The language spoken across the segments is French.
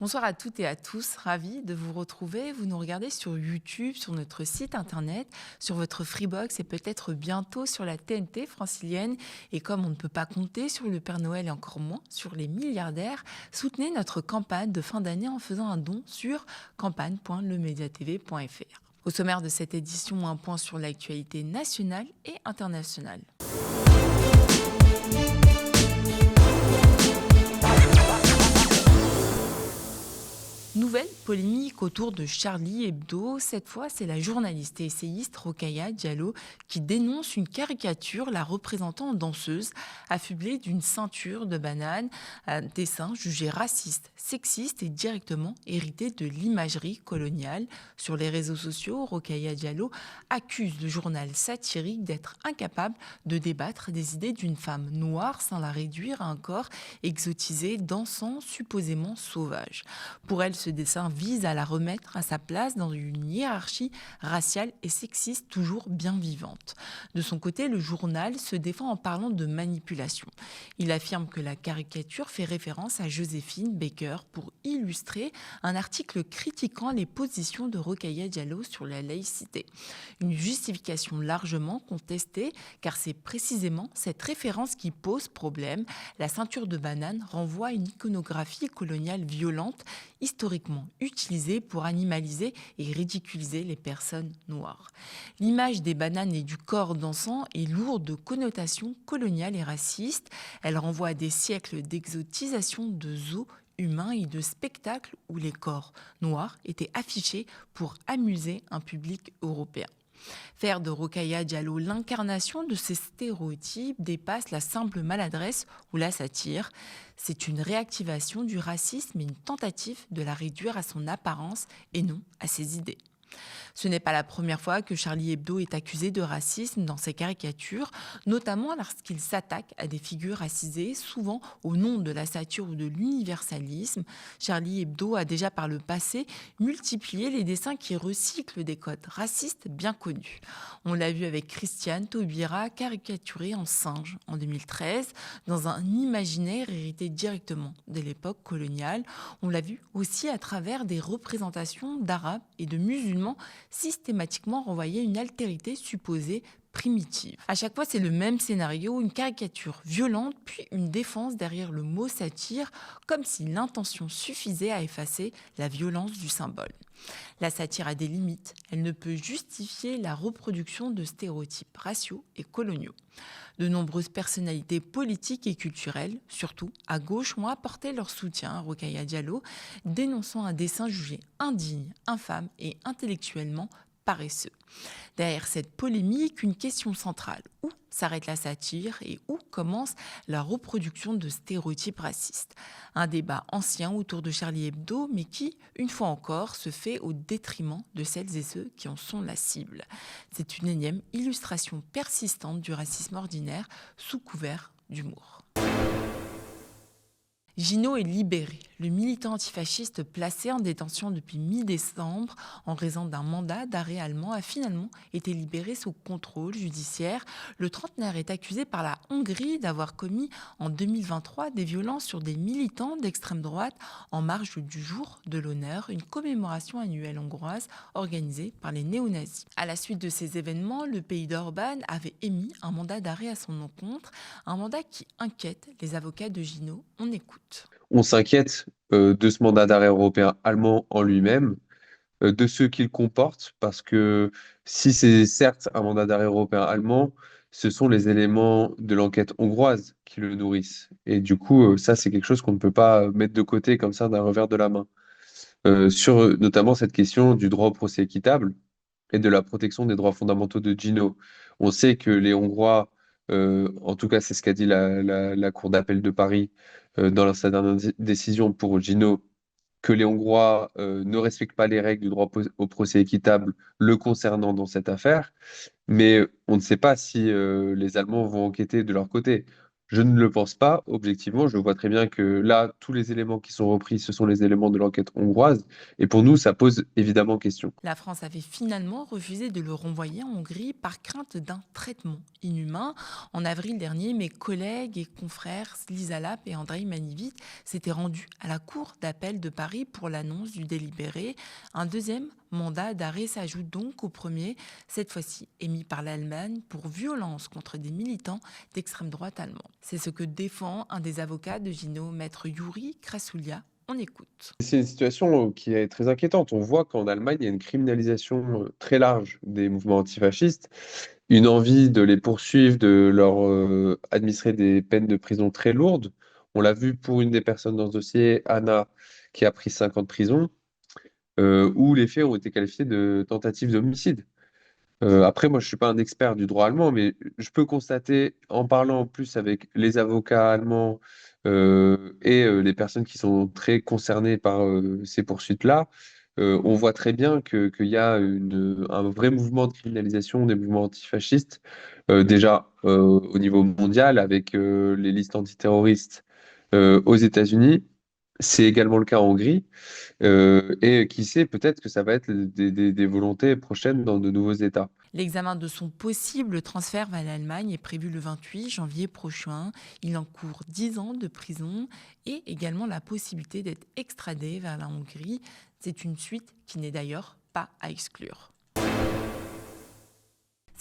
Bonsoir à toutes et à tous, ravi de vous retrouver. Vous nous regardez sur YouTube, sur notre site internet, sur votre Freebox et peut-être bientôt sur la TNT francilienne. Et comme on ne peut pas compter sur le Père Noël et encore moins sur les milliardaires, soutenez notre campagne de fin d'année en faisant un don sur campagne.lemediatv.fr. Au sommaire de cette édition, un point sur l'actualité nationale et internationale. Nouvelle polémique autour de Charlie Hebdo. Cette fois, c'est la journaliste et essayiste Rokhaya Diallo qui dénonce une caricature la représentant en danseuse affublée d'une ceinture de banane, un dessin jugé raciste, sexiste et directement hérité de l'imagerie coloniale. Sur les réseaux sociaux, Rokhaya Diallo accuse le journal satirique d'être incapable de débattre des idées d'une femme noire sans la réduire à un corps exotisé, dansant, supposément sauvage. Pour elle, ce dessin vise à la remettre à sa place dans une hiérarchie raciale et sexiste toujours bien vivante. De son côté, le journal se défend en parlant de manipulation. Il affirme que la caricature fait référence à Joséphine Baker pour illustrer un article critiquant les positions de Rokhaya Diallo sur la laïcité. Une justification largement contestée, car c'est précisément cette référence qui pose problème. La ceinture de banane renvoie à une iconographie coloniale violente, historiquement utilisée pour animaliser et ridiculiser les personnes noires. L'image des bananes et du corps dansant est lourde de connotations coloniales et racistes. Elle renvoie à des siècles d'exotisation de zoos humains et de spectacles où les corps noirs étaient affichés pour amuser un public européen. Faire de Rokhaya Diallo l'incarnation de ces stéréotypes dépasse la simple maladresse ou la satire. C'est une réactivation du racisme et une tentative de la réduire à son apparence et non à ses idées. Ce n'est pas la première fois que Charlie Hebdo est accusé de racisme dans ses caricatures, notamment lorsqu'il s'attaque à des figures racisées, souvent au nom de la satire ou de l'universalisme. Charlie Hebdo a déjà par le passé multiplié les dessins qui recyclent des codes racistes bien connus. On l'a vu avec Christiane Taubira caricaturée en singe en 2013, dans un imaginaire hérité directement de l'époque coloniale. On l'a vu aussi à travers des représentations d'Arabes et de musulmans systématiquement renvoyer une altérité supposée primitive. À chaque fois, c'est le même scénario, une caricature violente, puis une défense derrière le mot satire, comme si l'intention suffisait à effacer la violence du symbole. La satire a des limites, elle ne peut justifier la reproduction de stéréotypes raciaux et coloniaux. De nombreuses personnalités politiques et culturelles, surtout à gauche, ont apporté leur soutien à Rokhaya Diallo, dénonçant un dessin jugé indigne, infâme et intellectuellement paresseux. Derrière cette polémique, une question centrale. Où s'arrête la satire et où commence la reproduction de stéréotypes racistes? Un débat ancien autour de Charlie Hebdo, mais qui, une fois encore, se fait au détriment de celles et ceux qui en sont la cible. C'est une énième illustration persistante du racisme ordinaire sous couvert d'humour. Gino est libéré. Le militant antifasciste placé en détention depuis mi-décembre en raison d'un mandat d'arrêt allemand a finalement été libéré sous contrôle judiciaire. Le trentenaire est accusé par la Hongrie d'avoir commis en 2023 des violences sur des militants d'extrême droite en marge du Jour de l'honneur, une commémoration annuelle hongroise organisée par les néo-nazis. À la suite de ces événements, le pays d'Orban avait émis un mandat d'arrêt à son encontre, un mandat qui inquiète les avocats de Gino. On écoute. On s'inquiète de ce mandat d'arrêt européen allemand en lui-même, de ce qu'il comporte, parce que si c'est certes un mandat d'arrêt européen allemand, ce sont les éléments de l'enquête hongroise qui le nourrissent. Et du coup, ça, c'est quelque chose qu'on ne peut pas mettre de côté comme ça d'un revers de la main. Sur notamment cette question du droit au procès équitable et de la protection des droits fondamentaux de Gino. On sait que les Hongrois, en tout cas c'est ce qu'a dit la Cour d'appel de Paris dans sa dernière décision pour Gino, que les Hongrois ne respectent pas les règles du droit au procès équitable le concernant dans cette affaire, mais on ne sait pas si les Allemands vont enquêter de leur côté. Je ne le pense pas, objectivement. Je vois très bien que là, tous les éléments qui sont repris, ce sont les éléments de l'enquête hongroise. Et pour nous, ça pose évidemment question. La France avait finalement refusé de le renvoyer en Hongrie par crainte d'un traitement inhumain. En avril dernier, mes collègues et confrères Lisa Lapp et Andrei Manivit s'étaient rendus à la Cour d'appel de Paris pour l'annonce du délibéré. Un deuxième mandat d'arrêt s'ajoute donc au premier, cette fois-ci émis par l'Allemagne pour violence contre des militants d'extrême droite allemands. C'est ce que défend un des avocats de Gino, maître Yuri Krasoulia. On écoute. C'est une situation qui est très inquiétante. On voit qu'en Allemagne, il y a une criminalisation très large des mouvements antifascistes, une envie de les poursuivre, de leur administrer des peines de prison très lourdes. On l'a vu pour une des personnes dans ce dossier, Anna, qui a pris 5 ans de prison, où les faits ont été qualifiés de tentative d'homicide. Après, moi, je suis pas un expert du droit allemand, mais je peux constater, en parlant en plus avec les avocats allemands et les personnes qui sont très concernées par ces poursuites-là, on voit très bien qu'il y a un vrai mouvement de criminalisation des mouvements antifascistes, déjà au niveau mondial, avec les listes antiterroristes aux États-Unis. C'est également le cas en Hongrie. Et qui sait, peut-être que ça va être des volontés prochaines dans de nouveaux États. L'examen de son possible transfert vers l'Allemagne est prévu le 28 janvier prochain. Il encourt 10 ans de prison et également la possibilité d'être extradé vers la Hongrie. C'est une suite qui n'est d'ailleurs pas à exclure.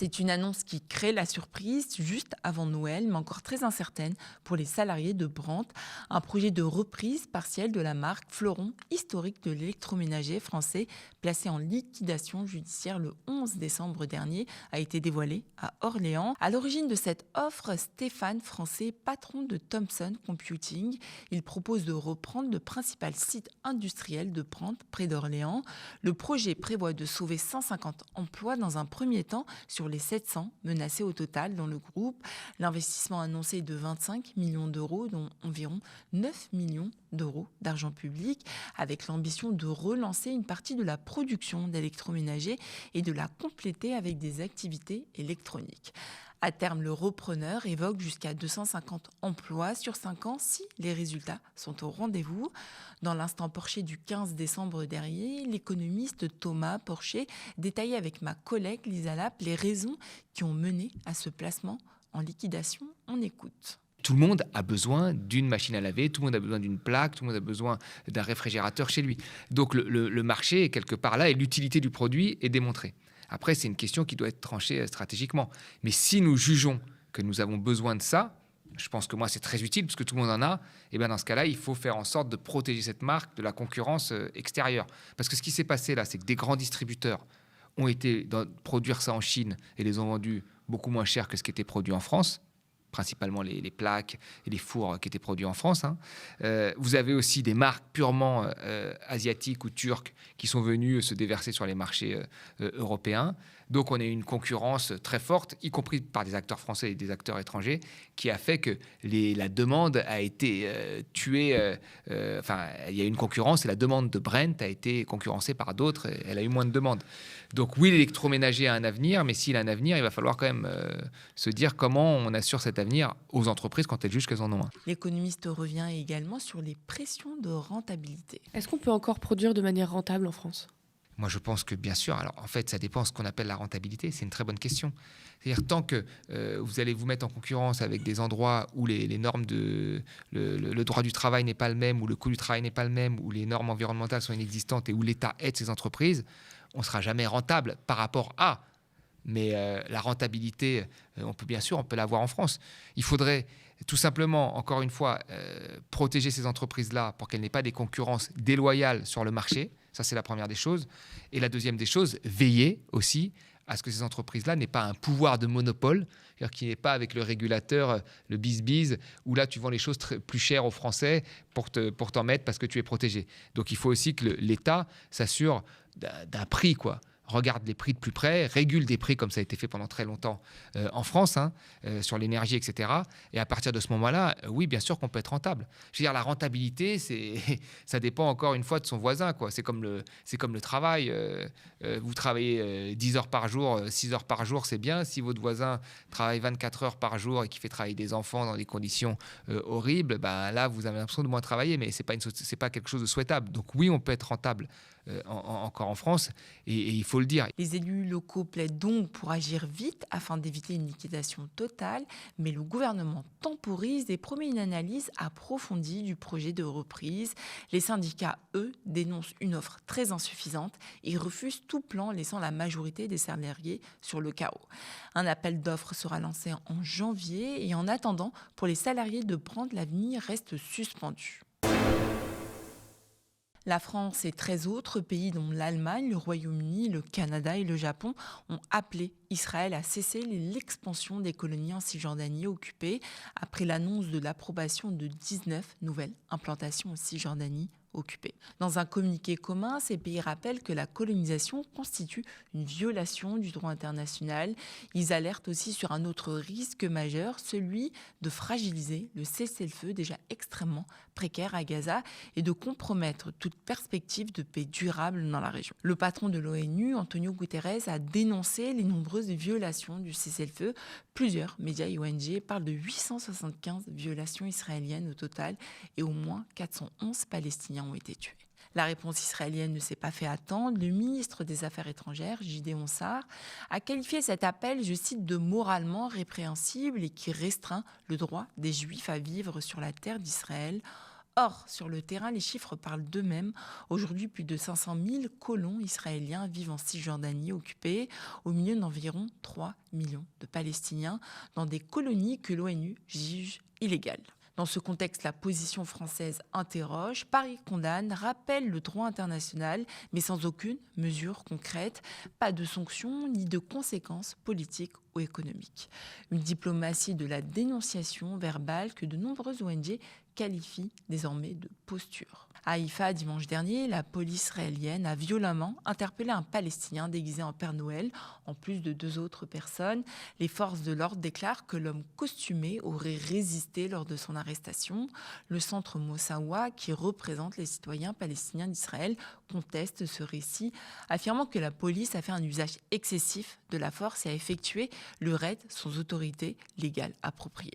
C'est une annonce qui crée la surprise juste avant Noël, mais encore très incertaine pour les salariés de Brandt. Un projet de reprise partielle de la marque, fleuron historique de l'électroménager français, placé en liquidation judiciaire le 11 décembre dernier, a été dévoilé à Orléans. À l'origine de cette offre, Stéphane Français, patron de Thomson Computing, il propose de reprendre le principal site industriel de Brandt près d'Orléans. Le projet prévoit de sauver 150 emplois dans un premier temps sur les 700 menacés au total dans le groupe. L'investissement annoncé est de 25 millions d'euros, dont environ 9 millions d'euros d'argent public, avec l'ambition de relancer une partie de la production d'électroménagers et de la compléter avec des activités électroniques. À terme, le repreneur évoque jusqu'à 250 emplois sur 5 ans si les résultats sont au rendez-vous. Dans l'instant Porcher du 15 décembre dernier, l'économiste Thomas Porcher détaillait avec ma collègue Lisa Lapp les raisons qui ont mené à ce placement en liquidation. On écoute. Tout le monde a besoin d'une machine à laver, tout le monde a besoin d'une plaque, tout le monde a besoin d'un réfrigérateur chez lui. Donc le marché est quelque part là et l'utilité du produit est démontrée. Après, c'est une question qui doit être tranchée stratégiquement. Mais si nous jugeons que nous avons besoin de ça, je pense que moi, c'est très utile parce que tout le monde en a. Et bien dans ce cas-là, il faut faire en sorte de protéger cette marque de la concurrence extérieure. Parce que ce qui s'est passé là, c'est que des grands distributeurs ont été produire ça en Chine et les ont vendus beaucoup moins cher que ce qui était produit en France, principalement les plaques et les fours qui étaient produits en France. Vous avez aussi des marques purement asiatiques ou turques qui sont venues se déverser sur les marchés européens. Donc on a eu une concurrence très forte, y compris par des acteurs français et des acteurs étrangers, qui a fait que la demande a été tuée. Il y a eu une concurrence et la demande de Brent a été concurrencée par d'autres. Elle a eu moins de demandes. Donc oui, l'électroménager a un avenir, mais s'il a un avenir, il va falloir quand même se dire comment on assure cet avenir aux entreprises quand elles jugent qu'elles en ont un. L'économiste revient également sur les pressions de rentabilité. Est-ce qu'on peut encore produire de manière rentable en France ? Moi, je pense que bien sûr. Alors, en fait, ça dépend de ce qu'on appelle la rentabilité. C'est une très bonne question. C'est-à-dire, tant que vous allez vous mettre en concurrence avec des endroits où les normes le droit du travail n'est pas le même, où le coût du travail n'est pas le même, où les normes environnementales sont inexistantes et où l'État aide ces entreprises, on ne sera jamais rentable par rapport à. Mais la rentabilité, on peut l'avoir en France. Il faudrait tout simplement, encore une fois, protéger ces entreprises-là pour qu'elles n'aient pas des concurrences déloyales sur le marché. Ça, c'est la première des choses. Et la deuxième des choses, veiller aussi à ce que ces entreprises-là n'aient pas un pouvoir de monopole, c'est-à-dire qu'il n'y ait pas avec le régulateur, le bis-bis, où là, tu vends les choses plus chères aux Français pour t'en mettre parce que tu es protégé. Donc, il faut aussi que l'État s'assure d'un prix, quoi. regarde les prix de plus près, régule des prix comme ça a été fait pendant très longtemps en France, sur l'énergie, etc. Et à partir de ce moment-là, oui, bien sûr qu'on peut être rentable. Je veux dire, la rentabilité, ça dépend encore une fois de son voisin, quoi. C'est comme le travail. Vous travaillez 10 heures par jour, 6 heures par jour, c'est bien. Si votre voisin travaille 24 heures par jour et qui fait travailler des enfants dans des conditions horribles, là, vous avez l'impression de moins travailler, mais c'est pas quelque chose de souhaitable. Donc oui, on peut être rentable encore en France, et il faut le dire. Les élus locaux plaident donc pour agir vite afin d'éviter une liquidation totale, mais le gouvernement temporise et promet une analyse approfondie du projet de reprise. Les syndicats, eux, dénoncent une offre très insuffisante et refusent tout plan laissant la majorité des salariés sur le carreau. Un appel d'offres sera lancé en janvier et en attendant, pour les salariés de Brandt, l'avenir reste suspendu. La France et 13 autres pays, dont l'Allemagne, le Royaume-Uni, le Canada et le Japon, ont appelé Israël à cesser l'expansion des colonies en Cisjordanie occupées après l'annonce de l'approbation de 19 nouvelles implantations en Cisjordanie occupée. Dans un communiqué commun, ces pays rappellent que la colonisation constitue une violation du droit international. Ils alertent aussi sur un autre risque majeur, celui de fragiliser le cessez-le-feu déjà extrêmement précaire à Gaza et de compromettre toute perspective de paix durable dans la région. Le patron de l'ONU, Antonio Guterres, a dénoncé les nombreuses violations du cessez-le-feu. Plusieurs médias et ONG parlent de 875 violations israéliennes au total et au moins 411 Palestiniens ont été tués. La réponse israélienne ne s'est pas fait attendre. Le ministre des Affaires étrangères, Gideon Sa'ar, a qualifié cet appel, je cite, de moralement répréhensible et qui restreint le droit des Juifs à vivre sur la terre d'Israël. Or, sur le terrain, les chiffres parlent d'eux-mêmes. Aujourd'hui, plus de 500 000 colons israéliens vivent en Cisjordanie occupée, au milieu d'environ 3 millions de Palestiniens, dans des colonies que l'ONU juge illégales. Dans ce contexte, la position française interroge. Paris condamne, rappelle le droit international, mais sans aucune mesure concrète, pas de sanctions ni de conséquences politiques ou économiques. Une diplomatie de la dénonciation verbale que de nombreuses ONG qualifient désormais de posture. À Haïfa, dimanche dernier, la police israélienne a violemment interpellé un Palestinien déguisé en Père Noël, en plus de 2 autres personnes. Les forces de l'ordre déclarent que l'homme costumé aurait résisté lors de son arrestation. Le centre Mossawa, qui représente les citoyens palestiniens d'Israël, conteste ce récit, affirmant que la police a fait un usage excessif de la force et a effectué le raid sans autorité légale appropriée.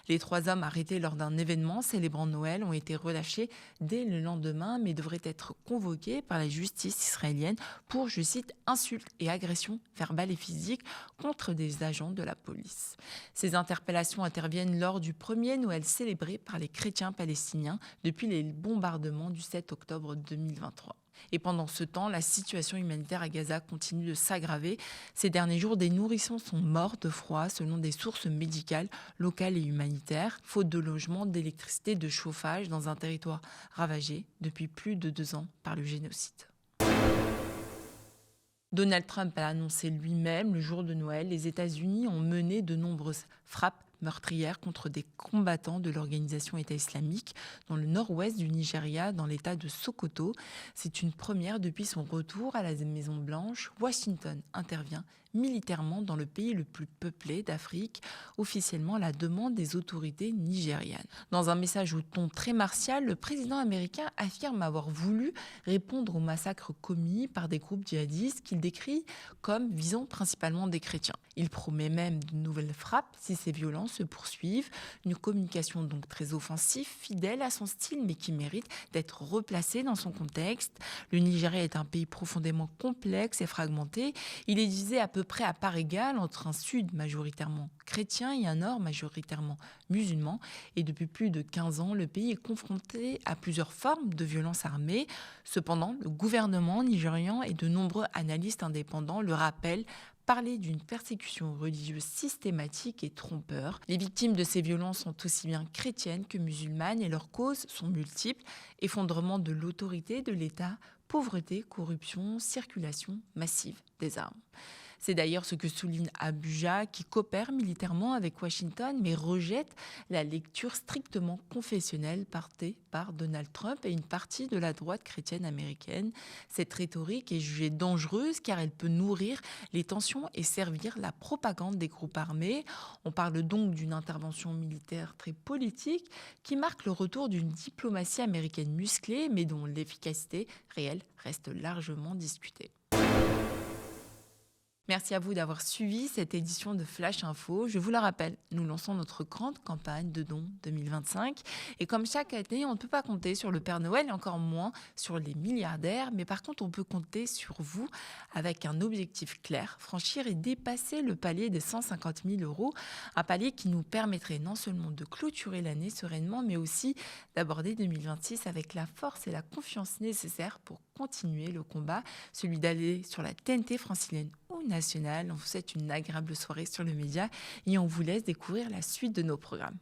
Les 3 hommes arrêtés lors d'un événement célébrant Noël ont été relâchés dès le lendemain, mais devraient être convoqués par la justice israélienne pour, je cite, insultes et agressions verbales et physiques contre des agents de la police. Ces interpellations interviennent lors du premier Noël célébré par les chrétiens palestiniens depuis les bombardements du 7 octobre 2023. Et pendant ce temps, la situation humanitaire à Gaza continue de s'aggraver. Ces derniers jours, des nourrissons sont morts de froid selon des sources médicales, locales et humanitaires, faute de logement, d'électricité, de chauffage dans un territoire ravagé depuis plus de 2 ans par le génocide. Donald Trump a annoncé lui-même le jour de Noël, les États-Unis ont mené de nombreuses frappes meurtrières contre des combattants de l'organisation État islamique dans le nord-ouest du Nigeria, dans l'état de Sokoto. C'est une première depuis son retour à la Maison-Blanche. Washington intervient militairement dans le pays le plus peuplé d'Afrique, officiellement à la demande des autorités nigérianes. Dans un message au ton très martial, le président américain affirme avoir voulu répondre aux massacres commis par des groupes djihadistes qu'il décrit comme visant principalement des chrétiens. Il promet même de nouvelles frappes si ces violences se poursuivent. Une communication donc très offensive, fidèle à son style, mais qui mérite d'être replacée dans son contexte. Le Nigeria est un pays profondément complexe et fragmenté. Il est divisé à peu près à part égale entre un sud majoritairement chrétien et un nord majoritairement musulman. Et depuis plus de 15 ans, le pays est confronté à plusieurs formes de violences armées. Cependant, le gouvernement nigérian et de nombreux analystes indépendants le rappellent, parler d'une persécution religieuse systématique et trompeur. Les victimes de ces violences sont aussi bien chrétiennes que musulmanes et leurs causes sont multiples. Effondrement de l'autorité de l'État, pauvreté, corruption, circulation massive des armes. C'est d'ailleurs ce que souligne Abuja, qui coopère militairement avec Washington, mais rejette la lecture strictement confessionnelle portée par Donald Trump et une partie de la droite chrétienne américaine. Cette rhétorique est jugée dangereuse car elle peut nourrir les tensions et servir la propagande des groupes armés. On parle donc d'une intervention militaire très politique qui marque le retour d'une diplomatie américaine musclée, mais dont l'efficacité réelle reste largement discutée. Merci à vous d'avoir suivi cette édition de Flash Info. Je vous le rappelle, nous lançons notre grande campagne de dons 2025. Et comme chaque année, on ne peut pas compter sur le Père Noël et encore moins sur les milliardaires. Mais par contre, on peut compter sur vous avec un objectif clair, franchir et dépasser le palier des 150 000 €. Un palier qui nous permettrait non seulement de clôturer l'année sereinement, mais aussi d'aborder 2026 avec la force et la confiance nécessaires pour continuer le combat, celui d'aller sur la TNT francilienne ou nationale. On vous souhaite une agréable soirée sur le média et on vous laisse découvrir la suite de nos programmes.